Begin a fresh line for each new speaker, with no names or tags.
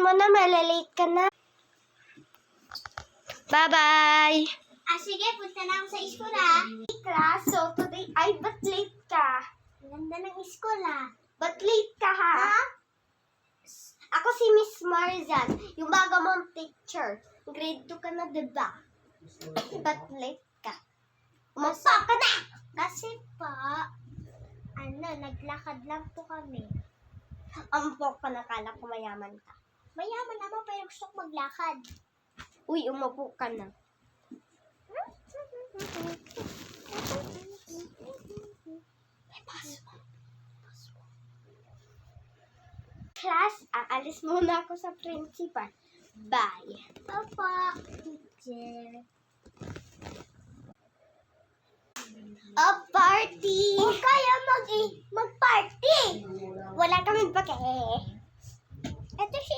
mo na, malalate ka na. Bye-bye!
Sige, punta na ako sa school,
Class, so today, ay, ba't late ka?
Ganda ng school,
Ba't late ka, ha? Ako si Miss Marzan, yung bago mong teacher. Grade 2 ka na, diba? Ba't late ka? Umapa ka na!
Kasi naglakad lang po kami.
Ampok ka na, kala ko mayaman ka.
Mayaman naman, pero gusto ko maglakad.
Uy, umupo ka na. Class, aalis muna ako sa principal. Bye.
Papa, teacher.
Party!
Huwag kaya mag-party!
Wala kami pake.
Ito si